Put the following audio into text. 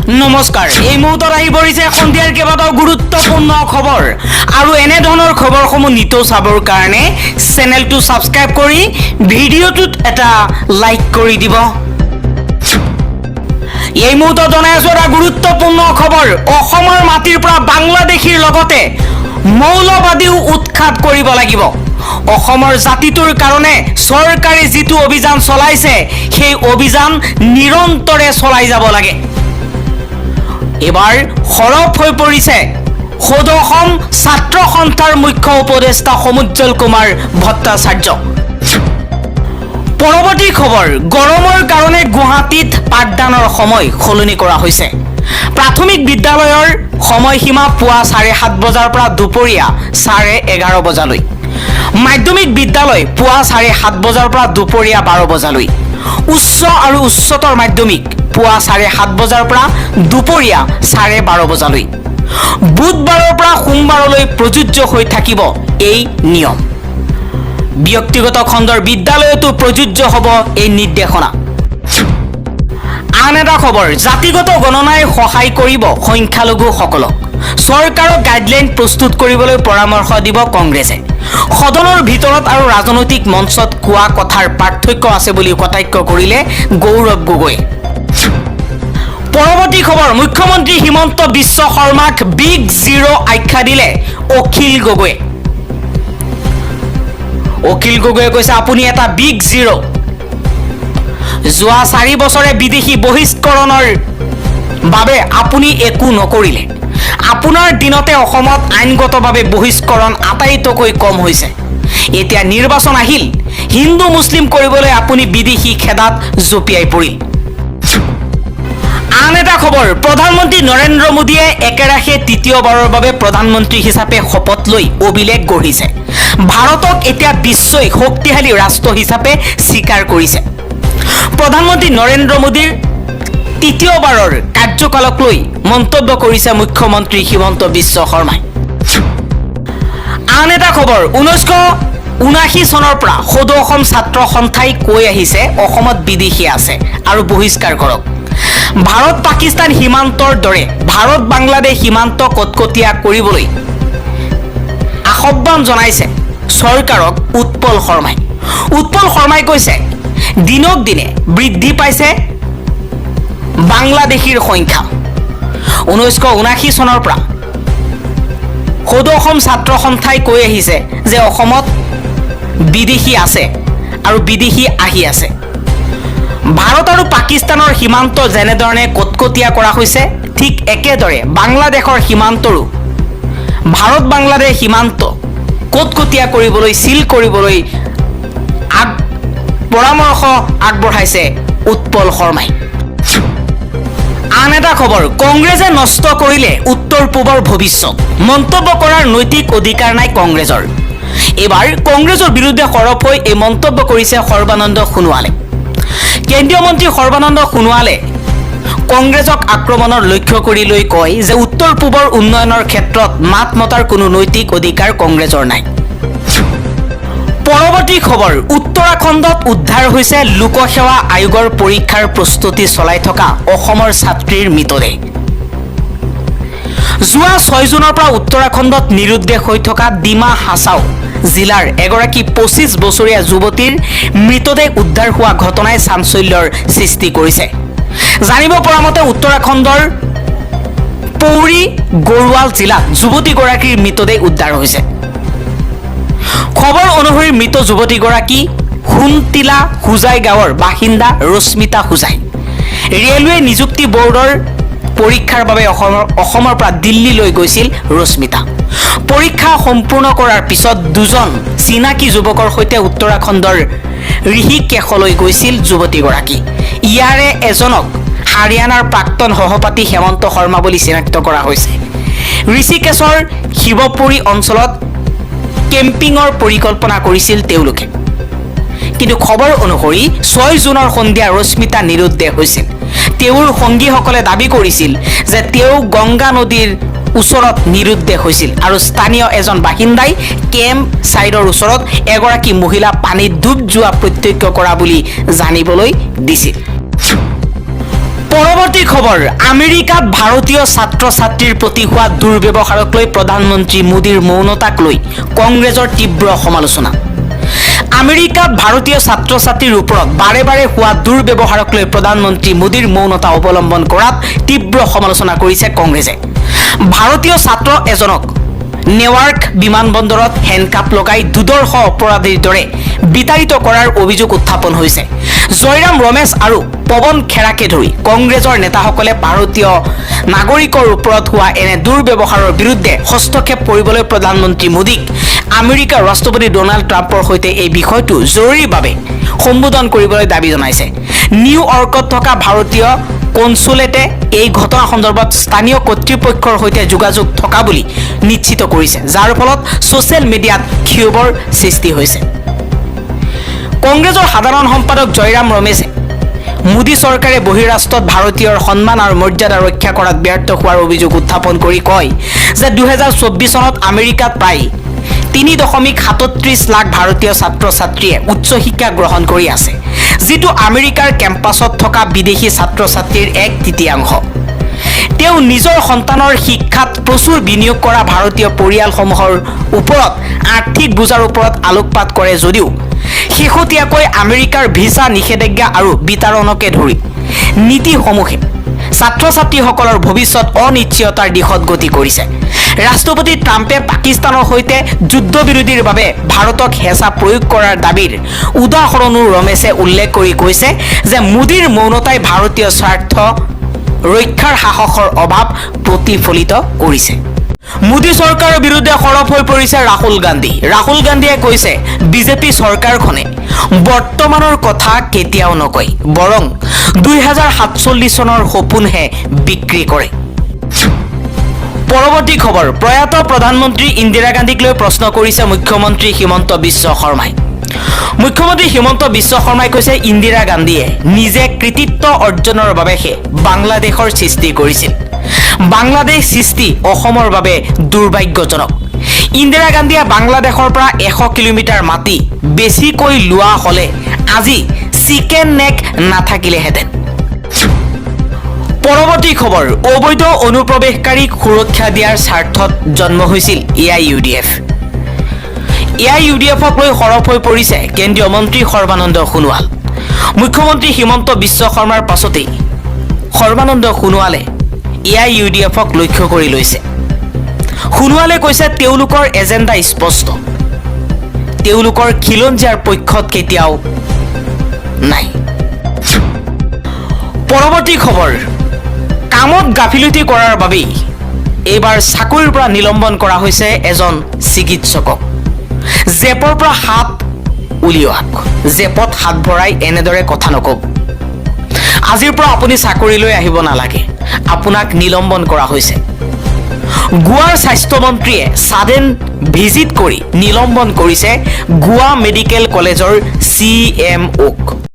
নমস্কাৰ এই মুহূৰ্তত আহি পৰিছে সন্ধিয়াৰ কেইবাটাও গুৰুত্বপূৰ্ণ খবৰ আৰু এনে ধৰণৰ খবৰসমূহ নিতৌ চাবৰ কাৰণে চেনেলটো সাবস্ক্ৰাইব কৰি ভিডিঅ'টোত এটা লাইক কৰি দিব। এই মুহূৰ্তত জনাই আছো এটা গুৰুত্বপূৰ্ণ খবৰ অসমৰ মাটিৰ পৰা বাংলাদেশীৰ লগতে মৌলবাদীও উৎখাত কৰিব লাগিব। অসমৰ জাতিটোৰ কাৰণে চৰকাৰে যিটো অভিযান চলাইছে সেই অভিযান নিৰন্তৰে চলাই যাব লাগে। এবাৰ সৰব হৈ পৰিছে সদৌ অসম ছাত্ৰ সন্থাৰ মুখ্য উপদেষ্টা সমুজ্জ্বল কুমাৰ ভট্টাচাৰ্য। পৰৱৰ্তী খবৰ গৰমৰ কাৰণে গুৱাহাটীত পাঠদানৰ সময় সলনি কৰা হৈছে। প্ৰাথমিক বিদ্যালয়ৰ সময়সীমা পুৱা 7:30 বজাৰ পৰা দুপৰীয়া 11:30 বজালৈ, মাধ্যমিক বিদ্যালয় পুৱা 7:30 বজাৰ পৰা দুপৰীয়া 12 বজালৈ, উচ্চ আৰু উচ্চতৰ মাধ্যমিক পুৱা 7:30 বজাৰ পৰা দুপৰীয়া 12:30 বজালৈ। বুধবাৰৰ পৰা সোমবাৰলৈ প্ৰযোজ্য হৈ থাকিব এই নিয়ম। ব্যক্তিগত খণ্ডৰ বিদ্যালয়তো প্ৰযোজ্য হ'ব এই নিৰ্দেশনা। আন এটা খবৰ জাতিগত গণনাই সহায় কৰিব সংখ্যালঘুসকলক। চৰকাৰক গাইডলাইন প্ৰস্তুত কৰিবলৈ পৰামৰ্শ দিব কংগ্ৰেছে। সদনৰ ভিতৰত আৰু ৰাজনৈতিক মঞ্চত কোৱা কথাৰ পাৰ্থক্য আছে বুলি কটাক্ষ কৰিলে গৌৰৱ গগৈ। পৰৱৰ্তী খবৰ মুখ্যমন্ত্ৰী হিমন্ত বিশ্ব শৰ্মাক বিগ জিৰ' আখ্যা দিলে অখিল গগৈয়ে। অখিল গগৈয়ে কৈছে আপুনি এটা বিগ জিৰ'। যোৱা 4 বছৰে বিদেশী বহিষ্কৰণৰ বাবে আপুনি একো নকৰিলে। আপোনাৰ দিনতে অসমত আইনগতভাৱে বহিষ্কৰণ আটাইতকৈ কম হৈছে। এতিয়া নিৰ্বাচন আহিল, হিন্দু মুছলিম কৰিবলৈ আপুনি বিদেশী খেদাত জঁপিয়াই পৰিল। আন এটা খবৰ প্ৰধানমন্ত্ৰী নৰেন্দ্ৰ মোদীয়ে একেৰাহে তৃতীয়বাৰৰ বাবে প্ৰধানমন্ত্ৰী হিচাপে শপত লৈ অভিলেখ গঢ়িছে। ভাৰতক এতিয়া বিশ্বই শক্তিশালী ৰাষ্ট্ৰ হিচাপে স্বীকাৰ কৰিছে। প্ৰধানমন্ত্ৰী নৰেন্দ্ৰ মোদীৰ তৃতীয়বাৰৰ কাৰ্যকালক লৈ মন্তব্য কৰিছে মুখ্যমন্ত্ৰী হিমন্ত বিশ্ব শৰ্মাই। আন এটা খবৰ 1979 চনৰ পৰা সদৌ অসম ছাত্ৰ সন্থাই কৈ আহিছে অসমত বিদেশী আছে আৰু বহিষ্কাৰ কৰক। ভাৰত পাকিস্তান সীমান্তৰ দৰে ভাৰত বাংলাদেশ সীমান্ত কটকটীয়া কৰিবলৈ আহ্বান জনাইছে চৰকাৰক উৎপল শৰ্মাই। উৎপল শৰ্মাই কৈছে দিনক দিনে বৃদ্ধি পাইছে বাংলাদেশীৰ সংখ্যা। 1979 চনৰ পৰা সদৌ অসম ছাত্ৰ সন্থাই কৈ আহিছে যে অসমত বিদেশী আছে আৰু বিদেশী আহি আছে। ভাৰত আৰু পাকিস্তানৰ সীমান্ত যেনেধৰণে কটকটীয়া কৰা হৈছে ঠিক একেদৰে বাংলাদেশৰ সীমান্তৰো ভাৰত বাংলাদেশ সীমান্ত কটকটীয়া কৰিবলৈ চিল কৰিবলৈ পৰামৰ্শ আগবঢ়াইছে উৎপল শৰ্মাই। আন এটা খবৰ কংগ্ৰেছে নষ্ট কৰিলে উত্তৰ পূবৰ ভৱিষ্যত। মন্তব্য কৰাৰ নৈতিক অধিকাৰ নাই কংগ্ৰেছৰ। এইবাৰ কংগ্ৰেছৰ বিৰুদ্ধে সৰব হৈ এই মন্তব্য কৰিছে সৰ্বানন্দ সোণোৱালে। কেন্দ্ৰীয় মন্ত্ৰী সৰ্বানন্দ সোণোৱালে কংগ্ৰেছক আক্ৰমণৰ লক্ষ্য কৰি লৈ কয় যে উত্তৰ পূবৰ উন্নয়নৰ ক্ষেত্ৰত মাত মতাৰ কোনো নৈতিক অধিকাৰ কংগ্ৰেছৰ নাই। পৰৱৰ্তী খবৰ উত্তৰাখণ্ডত উদ্ধাৰ হৈছে লোকসেৱা আয়োগৰ পৰীক্ষাৰ প্ৰস্তুতি চলাই থকা অসমৰ ছাত্ৰীৰ মৃতদেহ। যোৱা 6 জুনৰ পৰা উত্তৰাখণ্ডত নিৰুদ্দেশ হৈ থকা ডিমা হাছাও জিলাৰ এগৰাকী 25 বছৰীয়া যুৱতীৰ মৃতদেহ উদ্ধাৰ হোৱা ঘটনাই চাঞ্চল্যৰ সৃষ্টি কৰিছে। জানিব পৰা মতে উত্তৰাখণ্ডৰ পৌৰী গড়ৱাল জিলাত যুৱতীগৰাকীৰ মৃতদেহ উদ্ধাৰ হৈছে। খবৰ অনুসৰি মৃত যুৱতীগৰাকী সোণতিলা হোজাই গাঁৱৰ বাসিন্দা ৰশ্মিতা হোজাই। ৰেলৱে নিযুক্তি বৰ্ডৰ পৰীক্ষাৰ বাবে অসমৰ পৰা দিল্লীলৈ গৈছিল ৰশ্মিতা। পৰীক্ষা সম্পূৰ্ণ কৰাৰ পিছত 2জন চিনাকি যুৱকৰ সৈতে উত্তৰাখণ্ডৰ ঋষিকেশলৈ গৈছিল যুৱতীগৰাকী। ইয়াৰে এজনক হাৰিয়ানাৰ প্ৰাক্তন সহপাঠী হেমন্ত শৰ্মা বুলি চিনাক্ত কৰা হৈছে। ঋষিকেশৰ শিৱপুৰী অঞ্চলত কেম্পিঙৰ পৰিকল্পনা কৰিছিল তেওঁলোকে। কিন্তু খবৰ অনুসৰি 6 জুনৰ সন্ধিয়া ৰশ্মিতা নিৰুদ্দেশ হৈছিল। তেওঁৰ সংগীসকলে দাবী কৰিছিল যে তেওঁ গংগা নদীৰ ওচৰত নিৰুদ্দেশ হৈছিল আৰু স্থানীয় এজন বাসিন্দাই কেম্প সাইডৰ ওচৰত এগৰাকী মহিলা পানীত ডুব যোৱা প্ৰত্যক্ষ কৰা বুলি জানিবলৈ দিছিল। পৰৱৰ্তী খবৰ, আমেৰিকাত ভাৰতীয় ছাত্ৰ ছাত্ৰীৰ প্ৰতি হোৱা দুৰ্ব্যৱহাৰক লৈ প্ৰধানমন্ত্ৰী মোদীৰ মৌনতাক লৈ কংগ্ৰেছৰ তীব্ৰ সমালোচনা। আমেৰিকাত ভাৰতীয় ছাত্ৰ ছাত্ৰীৰ ওপৰত বাৰে বাৰে হোৱা দুৰ্ব্যৱহাৰক লৈ প্ৰধানমন্ত্ৰী মোদীৰ মৌনতা অৱলম্বন কৰাত তীব্ৰ সমালোচনা কৰিছে কংগ্ৰেছে। ভাৰতীয় ছাত্ৰ এজনক নেৱাৰ্ক বিমানবন্দৰত হেণ্ডকাপ লগাই দুৰ্ধৰ্ষ অপৰাধীৰ দৰে বিতাড়িত কৰাৰ অভিযোগ উত্থাপন হৈছে। জয়ৰাম ৰমেশ আৰু পৱন খেৰাকে ধৰি কংগ্ৰেছৰ নেতাসকলে ভাৰতীয় নাগৰিকৰ ওপৰত হোৱা এনে দুৰ্ব্যৱহাৰৰ বিৰুদ্ধে হস্তক্ষেপ কৰিবলৈ প্ৰধানমন্ত্ৰী মোদীক আমেৰিকাৰ ৰাষ্ট্ৰপতি ডনাল্ড ট্ৰাম্পৰ সৈতে এই বিষয়টো জৰুৰীভাৱে সম্বোধন কৰিবলৈ দাবী জনাইছে। নিউয়ৰ্কত থকা ভাৰতীয় কনচুলেটে এই ঘটনা সন্দৰ্ভত স্থানীয় কৰ্তৃপক্ষৰ সৈতে যোগাযোগ থকা বুলি নিশ্চিত কৰিছে, যাৰ ফলত ছ'চিয়েল মিডিয়াত ক্ষোভৰ সৃষ্টি হৈছে। কংগ্ৰেছৰ সাধাৰণ সম্পাদক জয়ৰাম ৰমেশে মোদী চৰকাৰে বহিৰাষ্ট্ৰত ভাৰতীয়ৰ সন্মান আৰু মৰ্যাদা ৰক্ষা কৰাত ব্যৰ্থ হোৱাৰ অভিযোগ উত্থাপন কৰি কয় যে 2024 চনত আমেৰিকাত প্ৰায় 3.37 লাখ ভাৰতীয় ছাত্ৰ ছাত্ৰীয়ে উচ্চ শিক্ষা গ্ৰহণ কৰি আছে, যিটো আমেৰিকাৰ কেম্পাছত থকা বিদেশী ছাত্ৰ ছাত্ৰীৰ 1/3। তেওঁ নিজৰ সন্তানৰ শিক্ষাত প্ৰচুৰ বিনিয়োগ কৰা ভাৰতীয় পৰিয়ালসমূহৰ ওপৰত আৰ্থিক বোজাৰ ওপৰত আলোকপাত কৰে যদিও শেহতীয়াকৈ আমেৰিকাৰ ভিছা নিষেধাজ্ঞা আৰু বিতৰণকে ধৰি নীতিসমূহে ছাত্ৰ ছাত্ৰীসকলৰ ভৱিষ্যত অনিশ্চয়তাৰ দিশত গতি কৰিছে। ৰাষ্ট্ৰপতি ট্ৰাম্পে পাকিস্তানৰ সৈতে যুদ্ধবিৰতিৰ বাবে ভাৰতক হেঁচা প্ৰয়োগ কৰাৰ দাবীৰ উদাহৰণো ৰমেশে উল্লেখ কৰি কৈছে যে মোদীৰ মৌনতাই ভাৰতীয় স্বাৰ্থ ৰক্ষাৰ সাহসৰ অভাৱ প্ৰতিফলিত কৰিছে। মোদী চৰকাৰৰ বিৰুদ্ধে সৰব হৈ পৰিছে ৰাহুল গান্ধী। ৰাহুল গান্ধীয়ে কৈছে বিজেপি চৰকাৰখনে বৰ্তমানৰ কথা কেতিয়াও নকয়, বৰং 2047 চনৰ সপোনহে বিক্ৰী কৰে। পৰৱৰ্তী খবৰ, প্ৰয়াত প্ৰধানমন্ত্ৰী ইন্দিৰা গান্ধীক লৈ প্ৰশ্ন কৰিছে মুখ্যমন্ত্ৰী হিমন্ত বিশ্ব শৰ্মাই। মুখ্যমন্ত্ৰী হিমন্ত বিশ্ব শৰ্মাই কৈছে ইন্দিৰা গান্ধীয়ে নিজে কৃতিত্ব অৰ্জনৰ বাবেহে বাংলাদেশৰ সৃষ্টি কৰিছিল। বাংলাদেশ সৃষ্টি অসমৰ বাবে দুৰ্ভাগ্যজনক। ইন্দিৰা গান্ধীয়ে বাংলাদেশৰ পৰা 100 কিলোমিটাৰ মাটি বেছিকৈ লোৱা হ'লে আজি চিকেন নেক নাথাকিলেহেঁতেন। পৰৱৰ্তী খবৰ, অবৈধ অনুপ্ৰৱেশকাৰীক সুৰক্ষা দিয়াৰ স্বাৰ্থত জন্ম হৈছিল AIUDF। AIUDFক লৈ সৰব হৈ পৰিছে কেন্দ্ৰীয় মন্ত্ৰী সৰ্বানন্দ সোণোৱাল। মুখ্যমন্ত্ৰী হিমন্ত বিশ্ব শৰ্মাৰ পাছতেই সৰ্বানন্দ সোণোৱালে AIUDFক লক্ষ্য কৰি লৈছে। সোণোৱালে কৈছে তেওঁলোকৰ এজেণ্ডা স্পষ্ট, তেওঁলোকৰ খিলঞ্জীয়াৰ পক্ষত কেতিয়াও নাই। পৰৱৰ্তী খবৰ, কামত গাফিলতি কৰাৰ বাবেই এইবাৰ চাকৰিৰ পৰা নিলম্বন কৰা হৈছে এজন চিকিৎসকক। জেপৰ পৰা হাত উলিয়াওক, জেপত হাত ভৰাই এনেদৰে কথা নকব। আজিৰ পৰা আপুনি চাকৰিলৈ আহিব নালাগে, আপোনাক নিলম্বন কৰা হৈছে। গোৱাৰ স্বাস্থ্যমন্ত্ৰীয়ে ছাডেন ভিজিট কৰি নিলম্বন কৰিছে গোৱা মেডিকেল কলেজৰ CMOক।